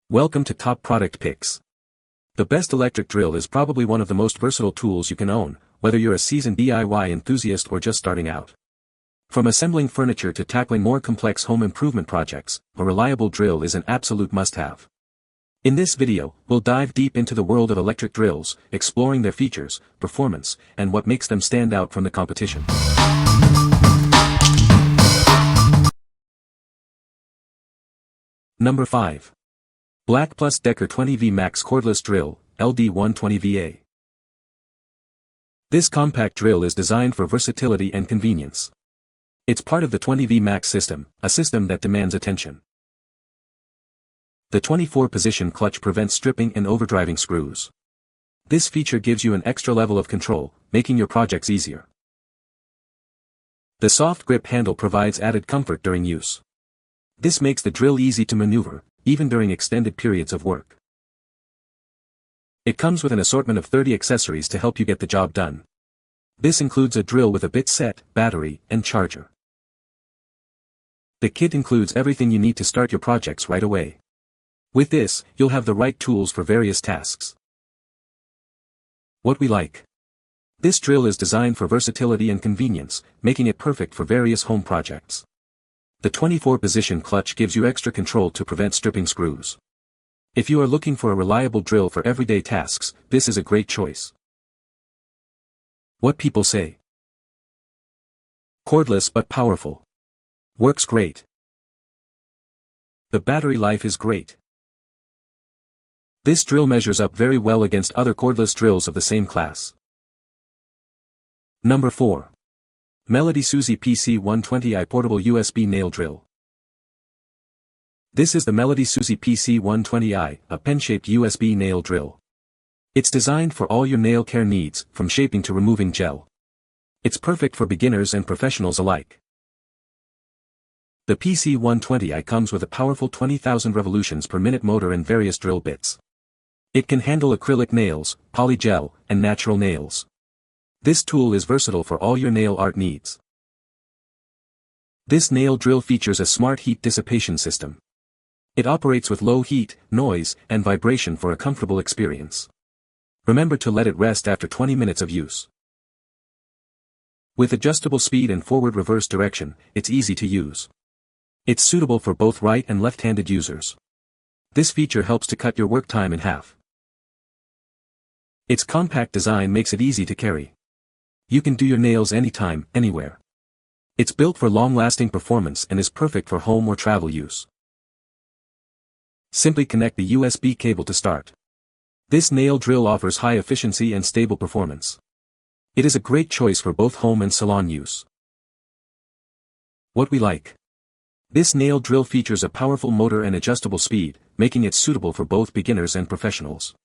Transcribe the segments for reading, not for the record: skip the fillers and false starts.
Welcome to Top Product Picks. The best electric drill is probably one of the most versatile tools you can own, whether you're a seasoned DIY enthusiast or just starting out. From assembling furniture to tackling more complex home improvement projects, a reliable drill is an absolute must-have. In this video, we'll dive deep into the world of electric drills, exploring their features, performance, and what makes them stand out from the competition. Number 5. BLACK+DECKER 20V Max Cordless Drill, LD120VA. This compact drill is designed for versatility and convenience. It's part of the 20V Max system, a system that demands attention. The 24-position clutch prevents stripping and overdriving screws. This feature gives you an extra level of control, making your projects easier. The soft grip handle provides added comfort during use. This makes the drill easy to maneuver, even during extended periods of work. It comes with an assortment of 30 accessories to help you get the job done. This includes a drill with a bit set, battery, and charger. The kit includes everything you need to start your projects right away. With this, you'll have the right tools for various tasks. What we like. This drill is designed for versatility and convenience, making it perfect for various home projects. The 24-position clutch gives you extra control to prevent stripping screws. If you are looking for a reliable drill for everyday tasks, this is a great choice. What people say. Cordless but powerful. Works great. The battery life is great. This drill measures up very well against other cordless drills of the same class. Number 4. MelodySusie PC120i Portable USB Nail Drill. This is the MelodySusie PC120i, a pen-shaped USB nail drill. It's designed for all your nail care needs, from shaping to removing gel. It's perfect for beginners and professionals alike. The PC120i comes with a powerful 20,000 revolutions per minute motor and various drill bits. It can handle acrylic nails, polygel, and natural nails. This tool is versatile for all your nail art needs. This nail drill features a smart heat dissipation system. It operates with low heat, noise, and vibration for a comfortable experience. Remember to let it rest after 20 minutes of use. With adjustable speed and forward-reverse direction, it's easy to use. It's suitable for both right and left-handed users. This feature helps to cut your work time in half. Its compact design makes it easy to carry. You can do your nails anytime, anywhere. It's built for long-lasting performance and is perfect for home or travel use. Simply connect the USB cable to start. This nail drill offers high efficiency and stable performance. It is a great choice for both home and salon use. What we like. This nail drill features a powerful motor and adjustable speed, making it suitable for both beginners and professionals.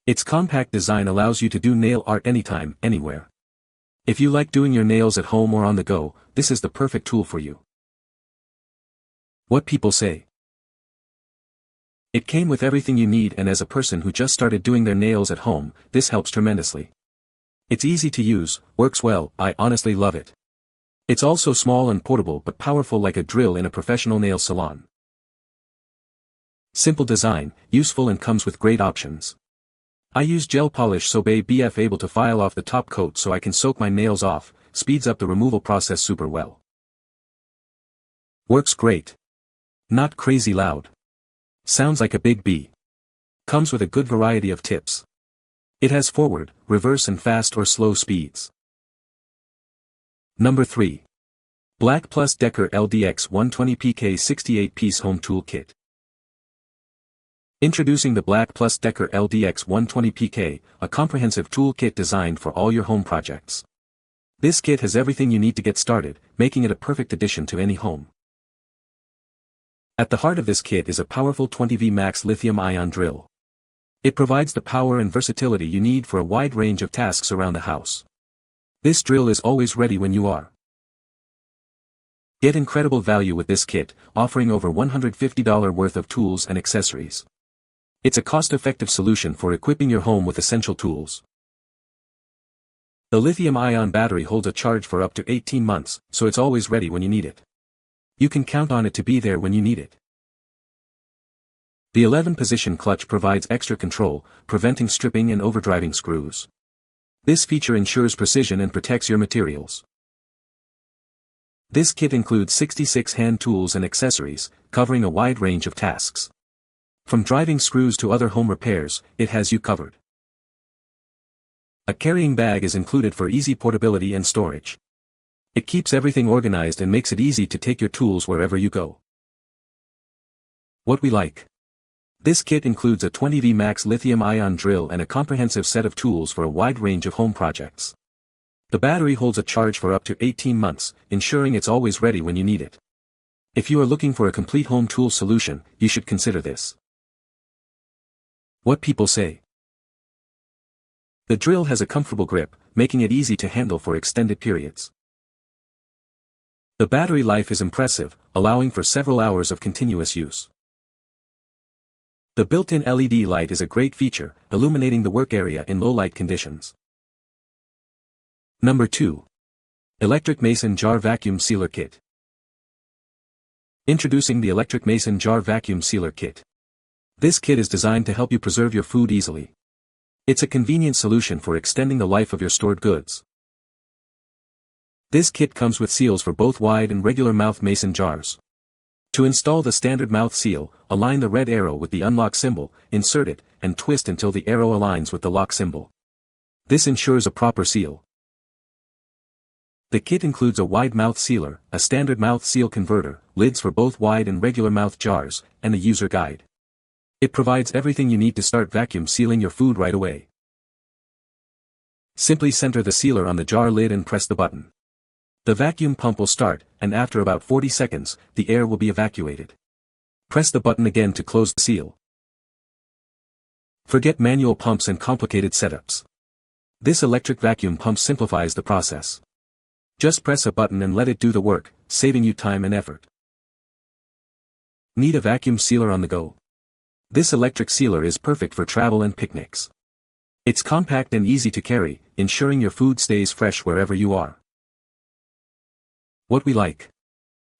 Its compact design allows you to do nail art anytime, anywhere. If you like doing your nails at home or on the go, this is the perfect tool for you. What people say. It came with everything you need, and as a person who just started doing their nails at home, this helps tremendously. It's easy to use, works well, I honestly love it. It's also small and portable but powerful like a drill in a professional nail salon. Simple design, useful and comes with great options. I use gel polish so BF able to file off the top coat so I can soak my nails off, speeds up the removal process super well. Works great. Not crazy loud. Sounds like a big B. Comes with a good variety of tips. It has forward, reverse and fast or slow speeds. Number 3. BLACK+DECKER LDX 120PK 68-piece home tool kit. Introducing the BLACK+DECKER LDX 120PK, a comprehensive tool kit designed for all your home projects. This kit has everything you need to get started, making it a perfect addition to any home. At the heart of this kit is a powerful 20V Max lithium-ion drill. It provides the power and versatility you need for a wide range of tasks around the house. This drill is always ready when you are. Get incredible value with this kit, offering over $150 worth of tools and accessories. It's a cost-effective solution for equipping your home with essential tools. The lithium-ion battery holds a charge for up to 18 months, so it's always ready when you need it. You can count on it to be there when you need it. The 11-position clutch provides extra control, preventing stripping and overdriving screws. This feature ensures precision and protects your materials. This kit includes 66 hand tools and accessories, covering a wide range of tasks. From driving screws to other home repairs, it has you covered. A carrying bag is included for easy portability and storage. It keeps everything organized and makes it easy to take your tools wherever you go. What we like. This kit includes a 20V Max lithium-ion drill and a comprehensive set of tools for a wide range of home projects. The battery holds a charge for up to 18 months, ensuring it's always ready when you need it. If you are looking for a complete home tool solution, you should consider this. What people say. The drill has a comfortable grip, making it easy to handle for extended periods. The battery life is impressive, allowing for several hours of continuous use. The built-in LED light is a great feature, illuminating the work area in low light conditions. Number 2. Electric Mason Jar Vacuum Sealer Kit. Introducing the Electric Mason Jar Vacuum Sealer Kit. This kit is designed to help you preserve your food easily. It's a convenient solution for extending the life of your stored goods. This kit comes with seals for both wide and regular mouth mason jars. To install the standard mouth seal, align the red arrow with the unlock symbol, insert it, and twist until the arrow aligns with the lock symbol. This ensures a proper seal. The kit includes a wide mouth sealer, a standard mouth seal converter, lids for both wide and regular mouth jars, and a user guide. It provides everything you need to start vacuum sealing your food right away. Simply center the sealer on the jar lid and press the button. The vacuum pump will start, and after about 40 seconds, the air will be evacuated. Press the button again to close the seal. Forget manual pumps and complicated setups. This electric vacuum pump simplifies the process. Just press a button and let it do the work, saving you time and effort. Need a vacuum sealer on the go? This electric sealer is perfect for travel and picnics. It's compact and easy to carry, ensuring your food stays fresh wherever you are. What we like.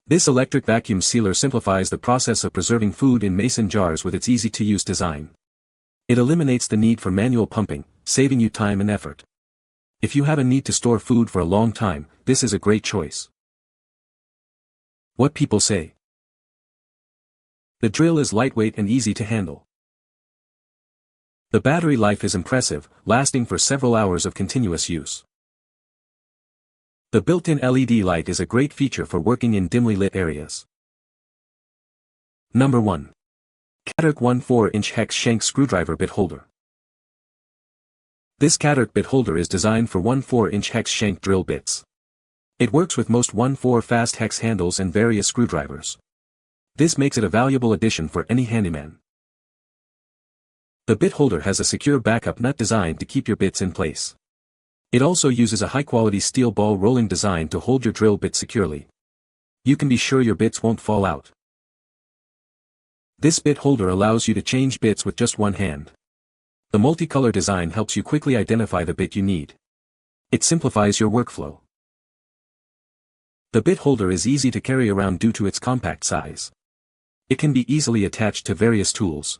This electric vacuum sealer simplifies the process of preserving food in mason jars with its easy-to-use design. It eliminates the need for manual pumping, saving you time and effort. If you have a need to store food for a long time, this is a great choice. What people say. The drill is lightweight and easy to handle. The battery life is impressive, lasting for several hours of continuous use. The built-in LED light is a great feature for working in dimly lit areas. Number 1. Katerk 1/4-inch hex shank screwdriver bit holder. This Katerk bit holder is designed for 1/4-inch hex shank drill bits. It works with most 1/4 fast hex handles and various screwdrivers. This makes it a valuable addition for any handyman. The bit holder has a secure backup nut designed to keep your bits in place. It also uses a high-quality steel ball rolling design to hold your drill bit securely. You can be sure your bits won't fall out. This bit holder allows you to change bits with just one hand. The multicolor design helps you quickly identify the bit you need. It simplifies your workflow. The bit holder is easy to carry around due to its compact size. It can be easily attached to various tools.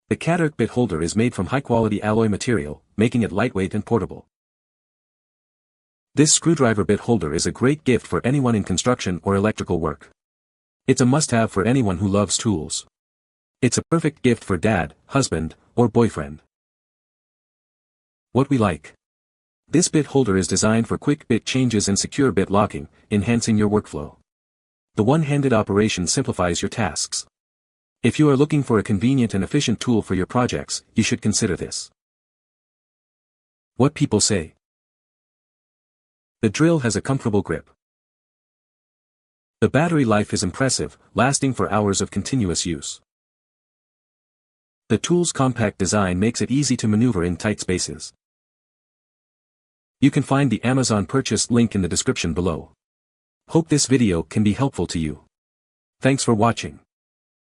The Katerk bit holder is made from high-quality alloy material, making it lightweight and portable. This screwdriver bit holder is a great gift for anyone in construction or electrical work. It's a must-have for anyone who loves tools. It's a perfect gift for dad, husband, or boyfriend. What we like. This bit holder is designed for quick bit changes and secure bit locking, enhancing your workflow. The one-handed operation simplifies your tasks. If you are looking for a convenient and efficient tool for your projects, you should consider this. What people say. The drill has a comfortable grip. The battery life is impressive, lasting for hours of continuous use. The tool's compact design makes it easy to maneuver in tight spaces. You can find the Amazon purchase link in the description below. Hope this video can be helpful to you. Thanks for watching.